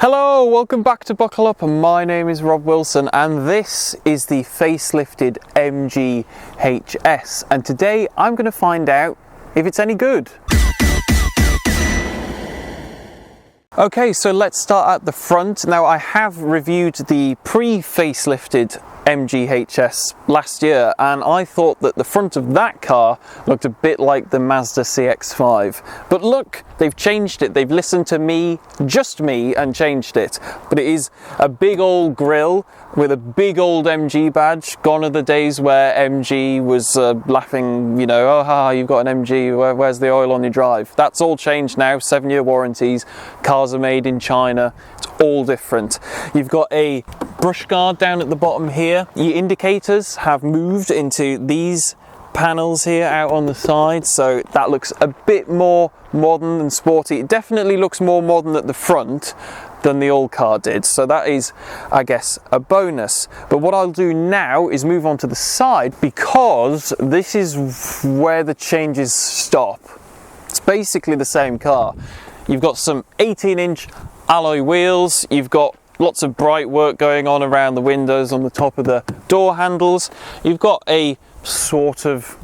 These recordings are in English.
Hello, welcome back to Buckle Up. My name is Rob Wilson and this is the facelifted MG HS, and today I'm going to find out if it's any good. Okay, so let's start at the front. Now, I have reviewed the pre-facelifted MG HS last year and I thought that the front of that car looked a bit like the Mazda CX-5, but look, they've changed it. They've listened to me, just me, and changed it. But it is a big old grille with a big old MG badge. Gone are the days where MG was laughing, you know, oh ha, you've got an MG, where's the oil on your drive? That's all changed now. 7-year warranties, cars are made in China, it's all different. You've got a brush guard down at the bottom here. Your indicators have moved into these panels here out on the side, so that looks a bit more modern and sporty. It definitely looks more modern at the front than the old car did, so that is, I guess, a bonus. But what I'll do now is move on to the side, because this is where the changes stop. It's basically the same car. You've got some 18-inch alloy wheels, you've got lots of bright work going on around the windows, on the top of the door handles. You've got a sort of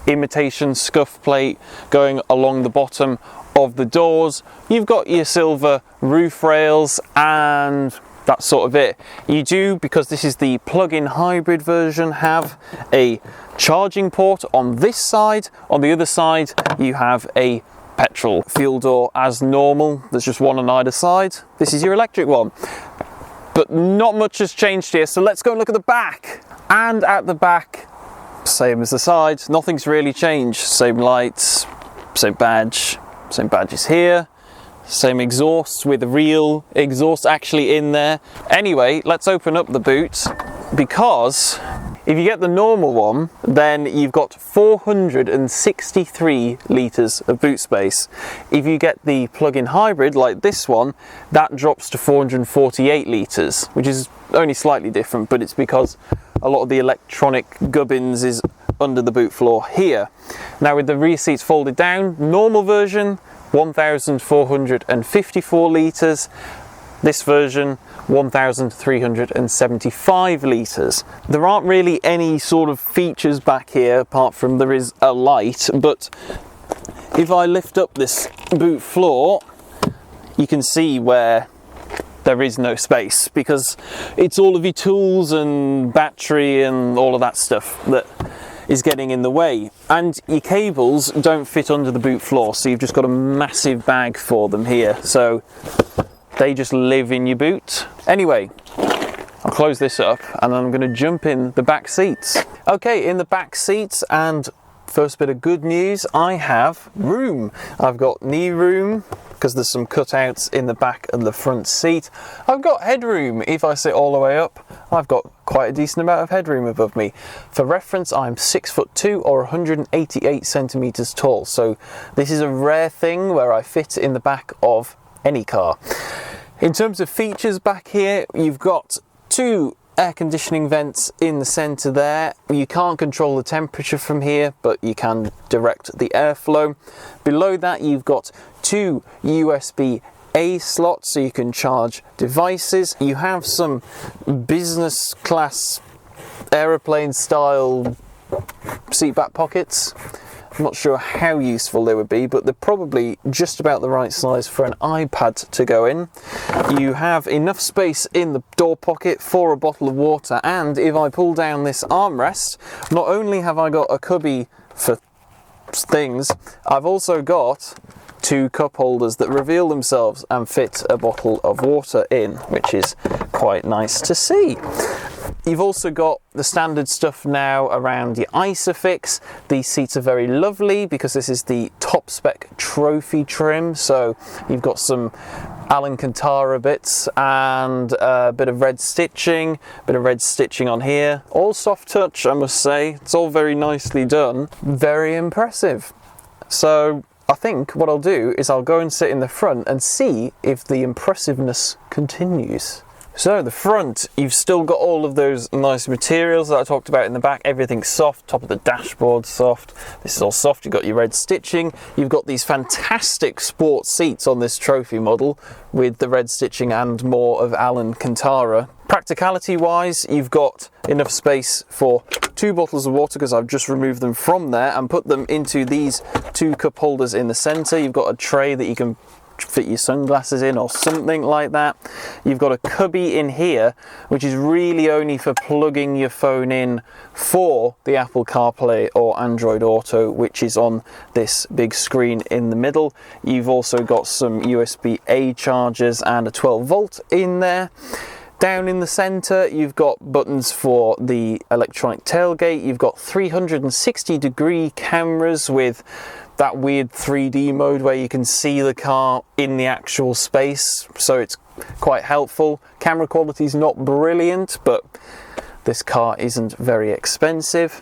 imitation scuff plate going along the bottom of the doors. You've got your silver roof rails and that's sort of it. You do, because this is the plug-in hybrid version, have a charging port on this side. On the other side you have a petrol fuel door as normal. There's just one on either side. This is your electric one. But not much has changed here, so let's go and look at the back. And at the back, same as the side, nothing's really changed. Same lights, same badge is here, same exhausts with real exhaust actually in there. Anyway, let's open up the boot, because if you get the normal one, then you've got 463 litres of boot space. If you get the plug-in hybrid like this one, that drops to 448 litres, which is only slightly different, but it's because a lot of the electronic gubbins is under the boot floor here. Now, with the rear seats folded down, normal version 1,454 litres, this version 1,375 litres. There aren't really any sort of features back here apart from there is a light, but if I lift up this boot floor, you can see where there is no space, because it's all of your tools and battery and all of that stuff that is getting in the way, and your cables don't fit under the boot floor, so you've just got a massive bag for them here, so they just live in your boot. Anyway, I'll close this up and I'm going to jump in the back seats. Okay, in the back seats, and first bit of good news, I have room. I've got knee room, because there's some cutouts in the back of the front seat. I've got headroom. If I sit all the way up, I've got quite a decent amount of headroom above me. For reference, I'm 6'2" or 188 centimeters tall, so this is a rare thing where I fit in the back of any car. In terms of features back here, you've got two air conditioning vents in the center there. You can't control the temperature from here, but you can direct the airflow. Below that, you've got two USB-A slots so you can charge devices. You have some business class aeroplane style seat back pockets. I'm not sure how useful they would be, but they're probably just about the right size for an iPad to go in. You have enough space in the door pocket for a bottle of water, and if I pull down this armrest, not only have I got a cubby for things, I've also got two cup holders that reveal themselves and fit a bottle of water in, which is quite nice to see. You've also got the standard stuff now around your ISOFIX. These seats are very lovely because this is the top spec trophy trim, so you've got some Alcantara bits and a bit of red stitching on here. All soft touch, I must say. It's all very nicely done. Very impressive. So I think what I'll do is I'll go and sit in the front and see if the impressiveness continues. So the front, you've still got all of those nice materials that I talked about in the back. Everything's soft, top of the dashboard soft. This is all soft. You've got your red stitching. You've got these fantastic sport seats on this trophy model with the red stitching and more of Alcantara. Practicality wise, you've got enough space for 2 bottles of water, because I've just removed them from there and put them into these 2 cup holders in the center. You've got a tray that you can fit your sunglasses in or something like that. You've got a cubby in here, which is really only for plugging your phone in for the Apple CarPlay or Android Auto, which is on this big screen in the middle. You've also got some USB-A chargers and a 12 volt in there. Down in the center, you've got buttons for the electronic tailgate. You've got 360-degree cameras with that weird 3D mode where you can see the car in the actual space, so it's quite helpful. Camera quality is not brilliant, but this car isn't very expensive.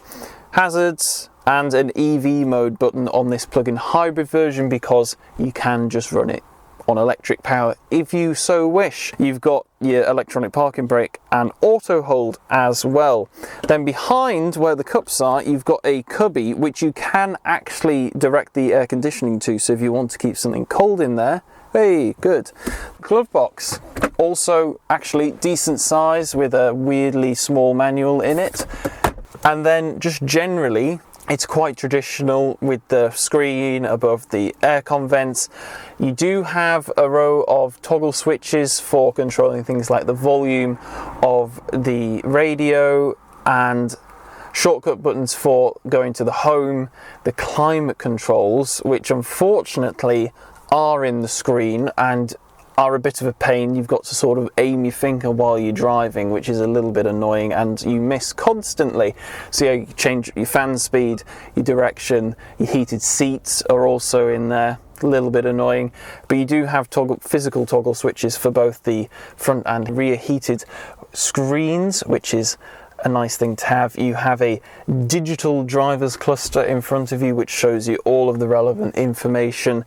Hazards and an EV mode button on this plug-in hybrid version, because you can just run it on electric power if you so wish. You've got your electronic parking brake and auto hold as well. Then behind where the cups are, you've got a cubby which you can actually direct the air conditioning to, so if you want to keep something cold in there, hey, good. Glove box, also actually decent size with a weirdly small manual in it. And then just generally, it's quite traditional with the screen above the aircon vents. You do have a row of toggle switches for controlling things like the volume of the radio, and shortcut buttons for going to the home, the climate controls, which unfortunately are in the screen and are a bit of a pain. You've got to sort of aim your finger while you're driving, which is a little bit annoying, and you miss constantly. So yeah, you change your fan speed, your direction, your heated seats are also in there. A little bit annoying, but you do have physical toggle switches for both the front and rear heated screens, which is a nice thing to have. You have a digital driver's cluster in front of you, which shows you all of the relevant information,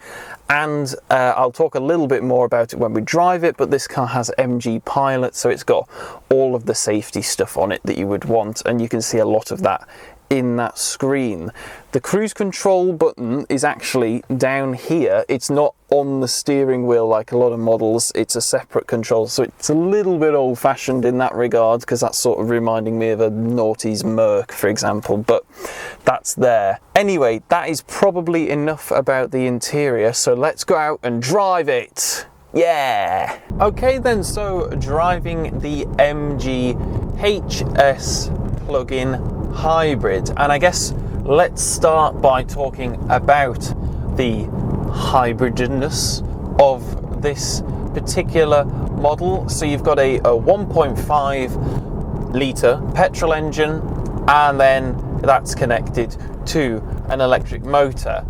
and I'll talk a little bit more about it when we drive it, but this car has MG Pilot, so it's got all of the safety stuff on it that you would want, and you can see a lot of that in that screen. The cruise control button is actually down here. It's not on the steering wheel like a lot of models. It's a separate control, so it's a little bit old-fashioned in that regard, because that's sort of reminding me of a noughties Merc, for example, but that's there. Anyway, that is probably enough about the interior, so let's go out and drive it. Yeah! Okay then, so driving the MG HS plug-in hybrid, and I guess let's start by talking about the hybridness of this particular model. So you've got a 1.5 litre petrol engine, and then that's connected to an electric motor,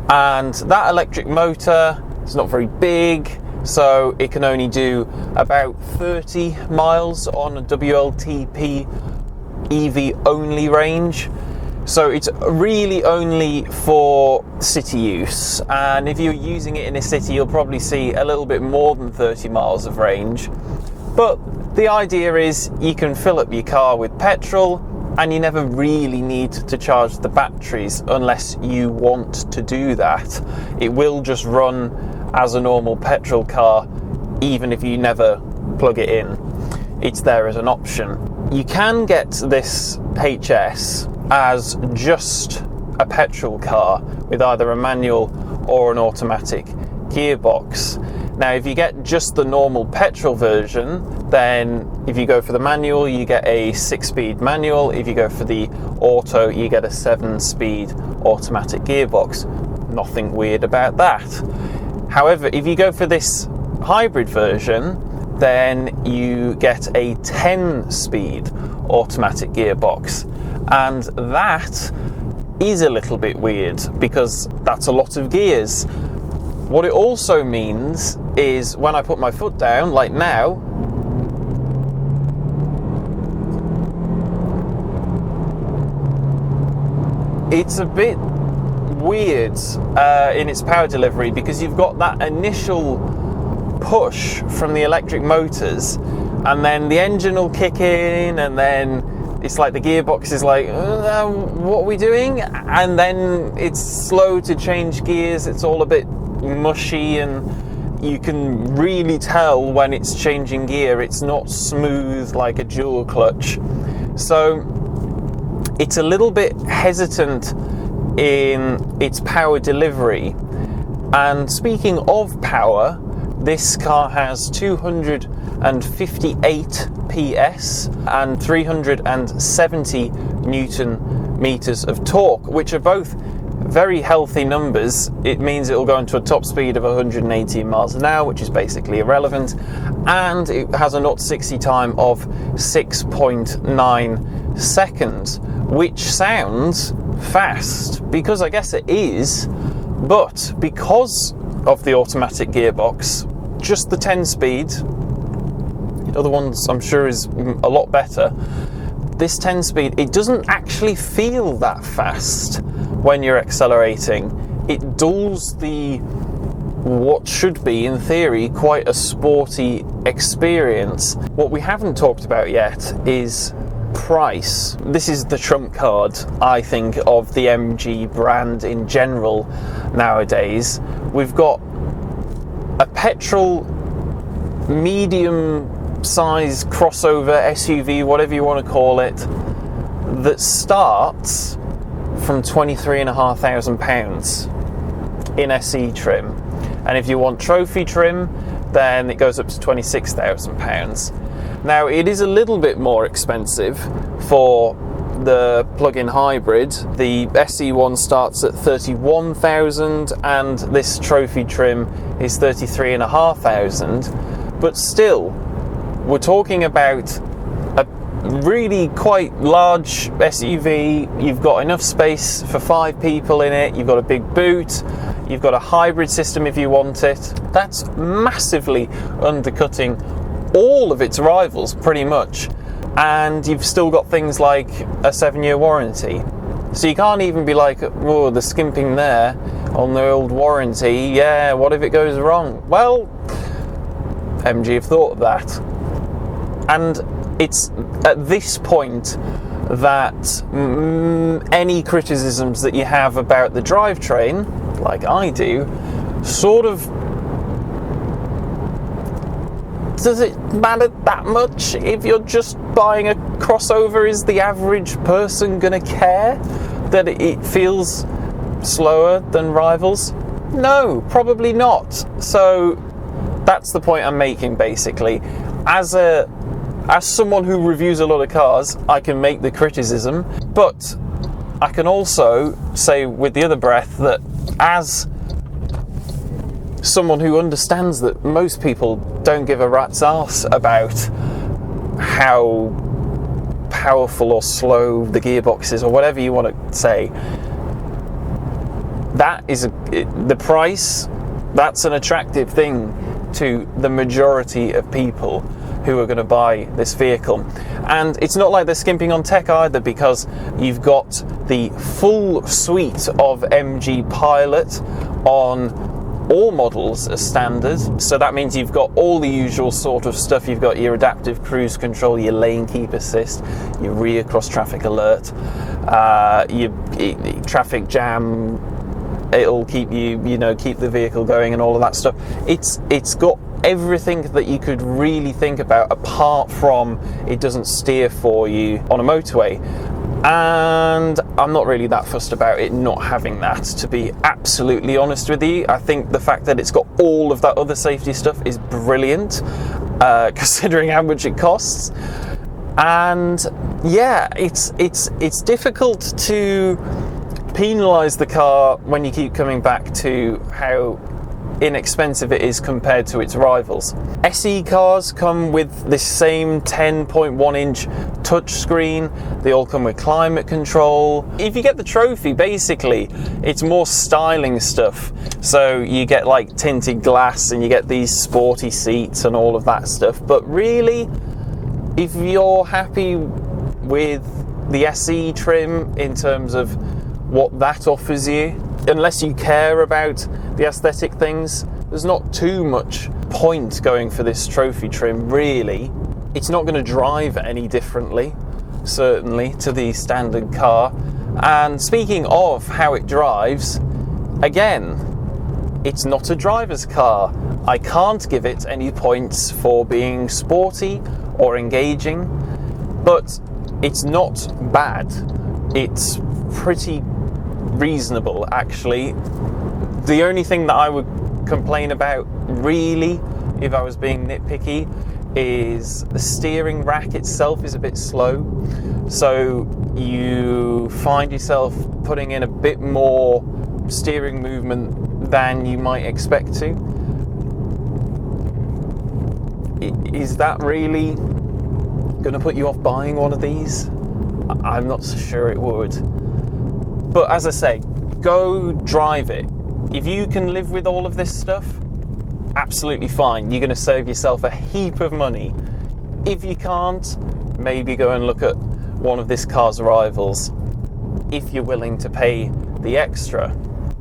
and that electric motor is not very big, so it can only do about 30 miles on a WLTP EV only range, so it's really only for city use, and if you're using it in a city you'll probably see a little bit more than 30 miles of range. But the idea is you can fill up your car with petrol, and you never really need to charge the batteries unless you want to do that. It will just run as a normal petrol car even if you never plug it in. It's there as an option. You can get this HS as just a petrol car with either a manual or an automatic gearbox. Now, if you get just the normal petrol version, then if you go for the manual, you get a 6-speed manual. If you go for the auto, you get a 7-speed automatic gearbox. Nothing weird about that. However, if you go for this hybrid version, then you get a 10-speed automatic gearbox, and that is a little bit weird because that's a lot of gears. What it also means is when I put my foot down, like now, it's a bit weird in its power delivery, because you've got that initial push from the electric motors, and then the engine will kick in, and then it's like the gearbox is like, what are we doing? And then it's slow to change gears. It's all a bit mushy, and you can really tell when it's changing gear. It's not smooth like a dual clutch. So it's a little bit hesitant in its power delivery. And speaking of power, this car has 258 PS and 370 Newton meters of torque, which are both very healthy numbers. It means it will go into a top speed of 118 miles an hour, which is basically irrelevant, and it has a 0-60 time of 6.9 seconds, which sounds fast, because I guess it is, but because of the automatic gearbox, just the 10-speed, the other ones I'm sure is a lot better, this 10-speed, it doesn't actually feel that fast when you're accelerating. It dulls the, what should be, in theory, quite a sporty experience. What we haven't talked about yet is price. This is the trump card, I think, of the MG brand in general nowadays. We've got a petrol medium size crossover, SUV, whatever you want to call it, that starts from £23,500 in SE trim. And if you want trophy trim, then it goes up to £26,000. Now, it is a little bit more expensive for the plug-in hybrid. The SE one starts at £31,000 and this trophy trim is £33,500. But still, we're talking about a really quite large SUV. You've got enough space for 5 people in it. You've got a big boot. You've got a hybrid system if you want it. That's massively undercutting all of its rivals, pretty much. And you've still got things like a 7-year warranty. So you can't even be like, oh, the skimping there on the old warranty. Yeah, what if it goes wrong? Well, MG have thought of that. And it's at this point that any criticisms that you have about the drivetrain, like I do, sort of, does it matter that much if you're just buying a crossover? Is the average person going to care that it feels slower than rivals? No, probably not. So that's the point I'm making, basically. As someone who reviews a lot of cars, I can make the criticism, but I can also say with the other breath that as someone who understands that most people don't give a rat's arse about how powerful or slow the gearbox is, or whatever you want to say, that is the price. That's an attractive thing to the majority of people who are going to buy this vehicle. And it's not like they're skimping on tech either, because you've got the full suite of MG Pilot on all models as standard. So that means you've got all the usual sort of stuff. You've got your adaptive cruise control, your lane keep assist, your rear cross traffic alert, your traffic jam, it'll keep keep the vehicle going and all of that stuff. It's got everything that you could really think about, apart from it doesn't steer for you on a motorway. And I'm not really that fussed about it not having that, to be absolutely honest with you. I think the fact that it's got all of that other safety stuff is brilliant, considering how much it costs. And yeah, it's difficult to penalise the car when you keep coming back to how inexpensive it is compared to its rivals. SE cars come with this same 10.1 inch touchscreen. They all come with climate control. If you get the trophy, basically it's more styling stuff. So you get like tinted glass and you get these sporty seats and all of that stuff. But really, if you're happy with the SE trim in terms of what that offers you, unless you care about the aesthetic things, there's not too much point going for this trophy trim, really. it's not going to drive any differently, certainly, to the standard car. And speaking of how it drives, again, it's not a driver's car. I can't give it any points for being sporty or engaging, but it's not bad. It's pretty reasonable, actually. The only thing that I would complain about, really, if I was being nitpicky, is the steering rack itself is a bit slow. So you find yourself putting in a bit more steering movement than you might expect to. Is that really going to put you off buying one of these? I'm not so sure it would. But as I say, go drive it. If you can live with all of this stuff, absolutely fine. You're going to save yourself a heap of money. If you can't, maybe go and look at one of this car's rivals, if you're willing to pay the extra.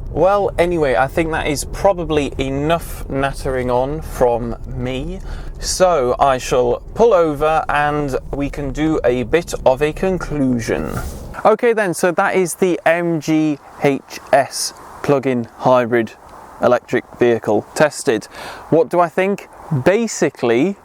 Well, anyway, I think that is probably enough nattering on from me. So I shall pull over and we can do a bit of a conclusion. Okay then, so that is the MG HS plug-in hybrid electric vehicle tested. What do I think? Basically,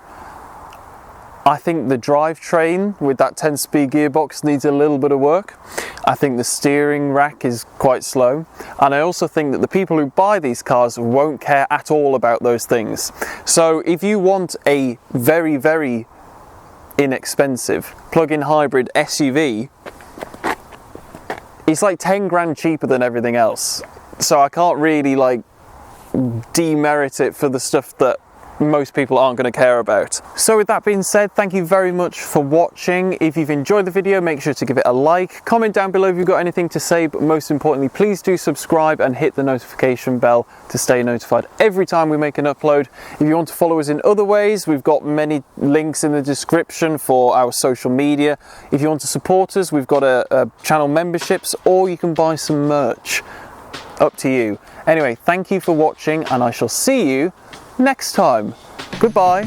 I think the drivetrain with that 10-speed gearbox needs a little bit of work. I think the steering rack is quite slow. And I also think that the people who buy these cars won't care at all about those things. So if you want a very, very inexpensive plug-in hybrid SUV, it's like 10 grand cheaper than everything else. So I can't really like demerit it for the stuff that most people aren't going to care about. So with that being said, thank you very much for watching. If you've enjoyed the video, make sure to give it a like, comment down below if you've got anything to say, but most importantly, please do subscribe and hit the notification bell to stay notified every time we make an upload. If you want to follow us in other ways, we've got many links in the description for our social media. If you want to support us, we've got a channel memberships, or you can buy some merch. Up to you. Anyway, thank you for watching and I shall see you next time. Goodbye.